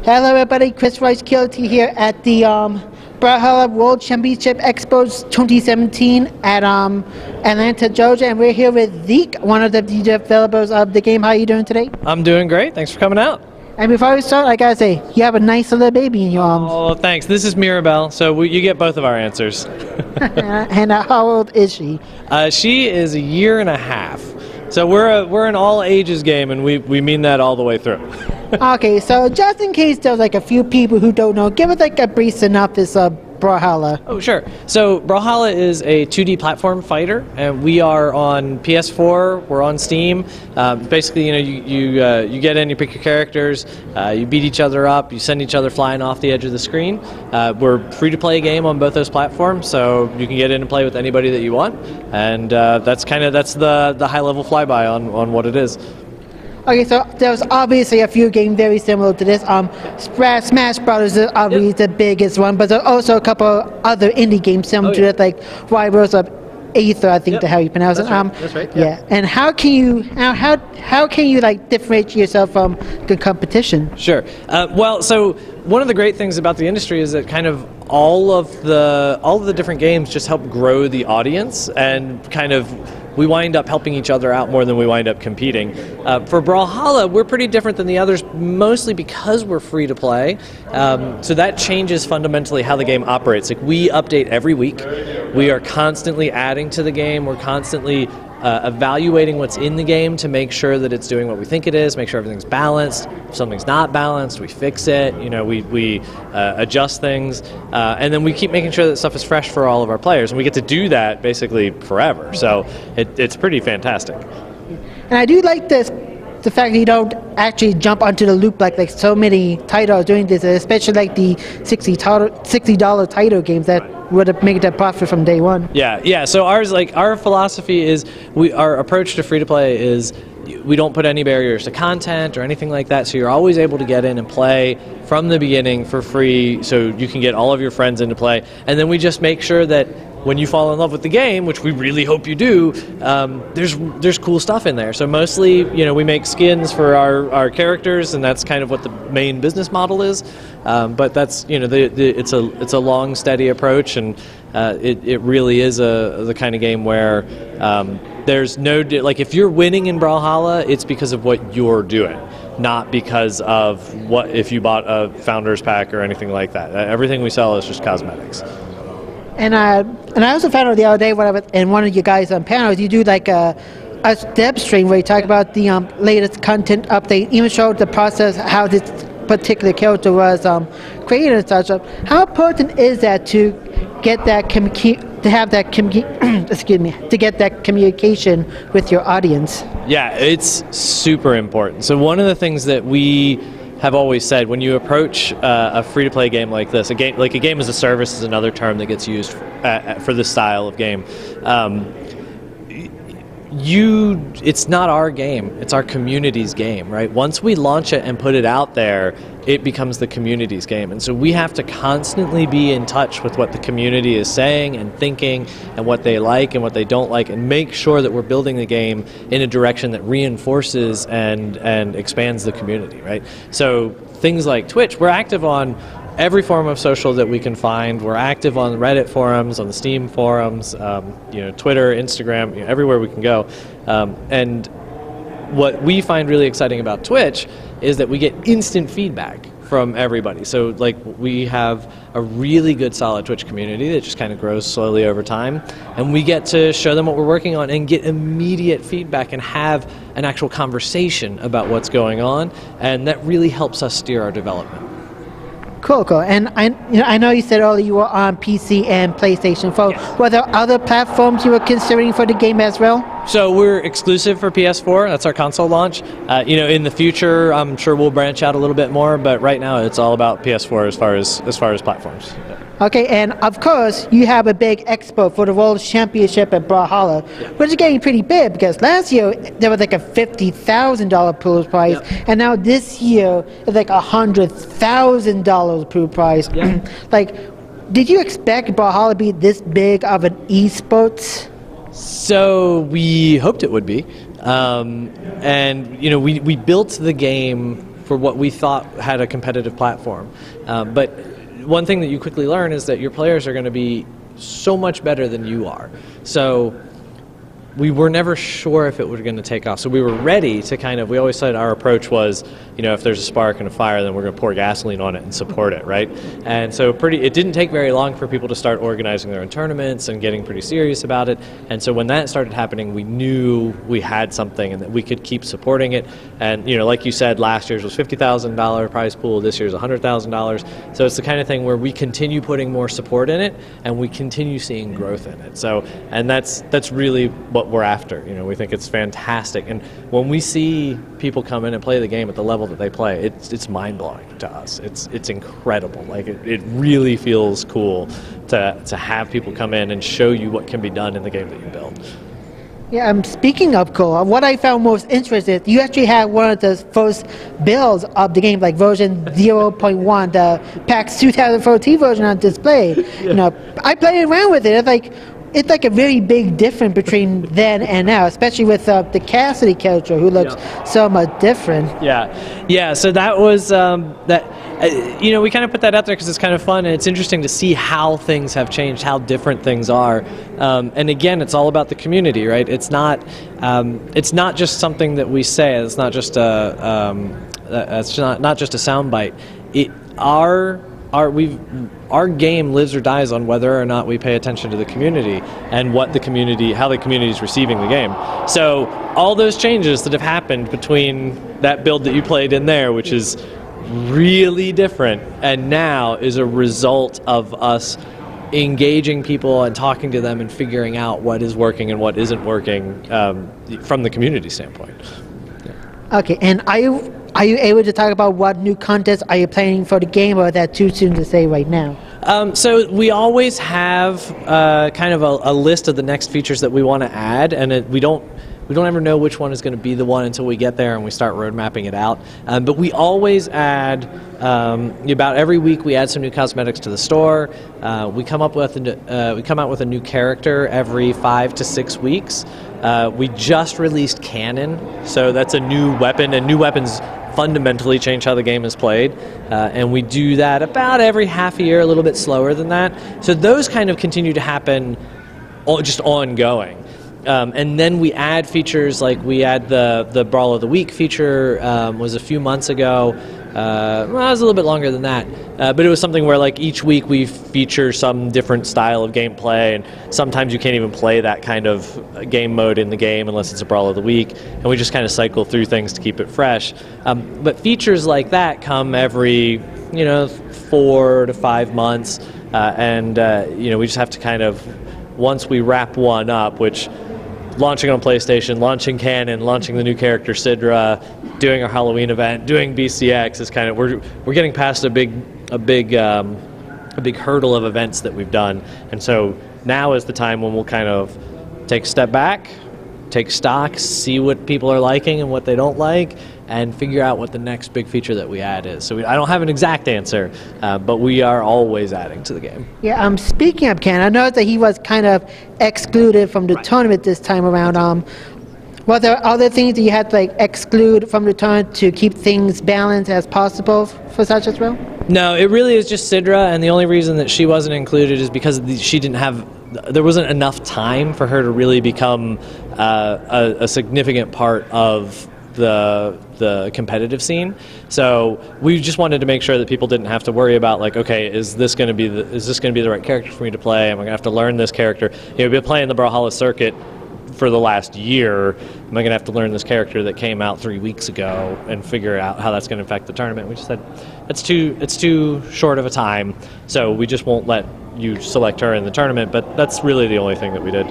Hello everybody, Chris Rice Killatia here at the Brawlhalla World Championship Expo 2017 at Atlanta, Georgia, and we're here with Zeke, one of the developers of the game. How are you doing today? I'm doing great. Thanks for coming out. And before we start, I gotta say, you have a nice little baby in your arms. Oh, thanks. This is Mirabelle, so you get both of our answers. And how old is she? She is 1.5 years. So we're an all ages game, and we mean that all the way through. Okay, so just in case there's like a few people who don't know, give us like a brief synopsis of Brawlhalla. Oh, sure. So Brawlhalla is a 2D platform fighter, and we are on PS4. We're on Steam. Basically, you get in, you pick your characters, you beat each other up, you send each other flying off the edge of the screen. We're free to play game on both those platforms, so you can get in and play with anybody that you want. And that's the high level flyby on what it is. Okay, so there's obviously a few games very similar to this. Smash Brothers is obviously the biggest one, but there's also a couple other indie games similar to this, like Rivals of Aether, I think how you pronounce it. That's right. Yeah. And how can you like differentiate yourself from the competition? Sure. Well, so one of the great things about the industry is that kind of all of the different games just help grow the audience, and kind of we wind up helping each other out more than we wind up competing. For Brawlhalla, we're pretty different than the others, mostly because we're free to play. So that changes fundamentally how the game operates. Like, we update every week. We are constantly adding to the game. We're constantly evaluating what's in the game to make sure that it's doing what we think it is, make sure everything's balanced. If something's not balanced, we fix it. We adjust things, and then we keep making sure that stuff is fresh for all of our players, and we get to do that basically forever. So it's pretty fantastic. And I do like the fact that you don't actually jump onto the loop like so many titles doing this, especially like the $60 title games that would have made that profit from day one. Yeah. So our philosophy is our approach to free to play is we don't put any barriers to content or anything like that. So you're always able to get in and play from the beginning for free, so you can get all of your friends into play. And then we just make sure that when you fall in love with the game, which we really hope you do, there's cool stuff in there. So mostly, we make skins for our characters, and that's kind of what the main business model is. But that's it's a long, steady approach, and it really is the kind of game where there's no like if you're winning in Brawlhalla, it's because of what you're doing, not because of if you bought a founder's pack or anything like that. Everything we sell is just cosmetics. And I also found out the other day when I was in one of you guys' panels, you do like a dev stream where you talk about the latest content update, even showed the process how this particular character was created and such. How important is that to get that to get that communication with your audience? Yeah, it's super important. So one of the things that we have always said, when you approach a free-to-play game like this, a game as a service is another term that gets used for this style of game. It's not our game, it's our community's game, right? Once we launch it and put it out there, it becomes the community's game. And so we have to constantly be in touch with what the community is saying and thinking, and what they like and what they don't like, and make sure that we're building the game in a direction that reinforces and expands the community, right? So things like Twitch, we're active on every form of social that we can find. We're active on Reddit forums, on the Steam forums, Twitter, Instagram, everywhere we can go. And what we find really exciting about Twitch is that we get instant feedback from everybody. So we have a really good solid Twitch community that just kind of grows slowly over time, and we get to show them what we're working on and get immediate feedback and have an actual conversation about what's going on, and that really helps us steer our development. Cool. And I know you said earlier you were on PC and PlayStation 4. Yes. Were there other platforms you were considering for the game as well? So we're exclusive for PS4. That's our console launch. In the future, I'm sure we'll branch out a little bit more, but right now it's all about PS4 as far as platforms. Okay, and of course you have a big expo for the World Championship at Brawlhalla, which is getting pretty big because last year there was like a $50,000 pool prize, and now this year it's like $100,000 pool prize. Did you expect Brawlhalla to be this big of an esports? So we hoped it would be, and we built the game for what we thought had a competitive platform. But one thing that you quickly learn is that your players are going to be so much better than you are. So we were never sure if it was going to take off. So we were ready to we always said our approach was, if there's a spark and a fire, then we're going to pour gasoline on it and support it, right? And so it didn't take very long for people to start organizing their own tournaments and getting pretty serious about it. And so when that started happening, we knew we had something and that we could keep supporting it. And, like you said, last year's was $50,000 prize pool, this year's $100,000. So it's the kind of thing where we continue putting more support in it and we continue seeing growth in it. So, and that's really what we're after. We think it's fantastic. And when we see people come in and play the game at the level that they play, it's mind-blowing to us. It's incredible. Like it really feels cool to have people come in and show you what can be done in the game that you build. Yeah, speaking of cool, what I found most interesting, you actually had one of the first builds of the game, like version 0.1, the PAX 2014 version on display. Yeah. I played around with it. It's like a very big difference between then and now, especially with the Cassidy character, who looks so much different. Yeah. So that was we kind of put that out there because it's kind of fun and it's interesting to see how things have changed, how different things are. And again, it's all about the community, right? It's not just something that we say. It's not just it's not just a soundbite. Our game lives or dies on whether or not we pay attention to the community and how the community is receiving the game. So all those changes that have happened between that build that you played in there, which is really different, and now is a result of us engaging people and talking to them and figuring out what is working and what isn't working from the community standpoint. Yeah. Okay, and are you able to talk about what new contests are you planning for the game, or is that too soon to say right now? So we always have kind of a list of the next features that we want to add, and we don't ever know which one is going to be the one until we get there and we start road mapping it out. But we always add, about every week we add some new cosmetics to the store. We come out with a new character every 5 to 6 weeks. We just released Cannon, so that's a new weapon, and new weapons fundamentally change how the game is played, and we do that about every half a year, a little bit slower than that. So those kind of continue to happen just ongoing. And then we add features, like we add the Brawl of the Week feature, was a few months ago. Well, it was a little bit longer than that, but it was something where like each week we feature some different style of gameplay, and sometimes you can't even play that kind of game mode in the game unless it's a Brawl of the Week, and we just kind of cycle through things to keep it fresh. But features like that come every 4 to 5 months, and we just have to kind of, once we wrap one up, which launching on PlayStation, launching Canon, launching the new character Syndra, doing our Halloween event, doing BCX is kind of, we're getting past a big hurdle of events that we've done, and so now is the time when we'll kind of take a step back, take stock, see what people are liking and what they don't like, and figure out what the next big feature that we add is. So I don't have an exact answer, but we are always adding to the game. Yeah, speaking of Ken, I know that he was kind of excluded from the tournament this time around. Were there other things that you had to exclude from the tournament to keep things balanced as possible for such as well? No, it really is just Syndra, and the only reason that she wasn't included is because there wasn't enough time for her to really become a significant part of the competitive scene. So we just wanted to make sure that people didn't have to worry about okay, is this going to be the right character for me to play? Am I going to have to learn this character? We've been playing the Brawlhalla circuit for the last year. Am I going to have to learn this character that came out 3 weeks ago and figure out how that's going to affect the tournament? We just said it's too short of a time, so we just won't let you select her in the tournament. But that's really the only thing that we did.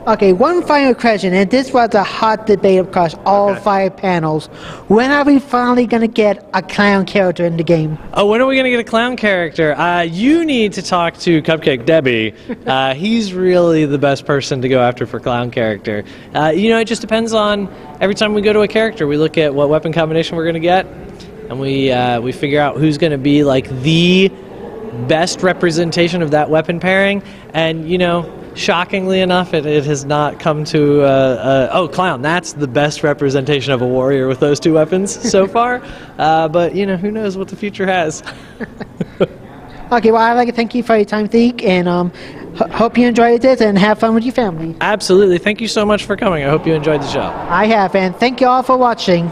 Okay, one final question, and this was a hot debate across all 5 panels. When are we finally going to get a clown character in the game? Oh, when are we going to get a clown character? You need to talk to Cupcake Debbie. He's really the best person to go after for clown character. It just depends on, every time we go to a character, we look at what weapon combination we're going to get, and we figure out who's going to be the best representation of that weapon pairing. And shockingly enough, it has not come to, oh, Clown, that's the best representation of a warrior with those two weapons so far. But, you know, who knows what the future has. Okay, well, I'd like to thank you for your time, Zeke, and hope you enjoyed it and have fun with your family. Absolutely. Thank you so much for coming. I hope you enjoyed the show. I have, and thank you all for watching.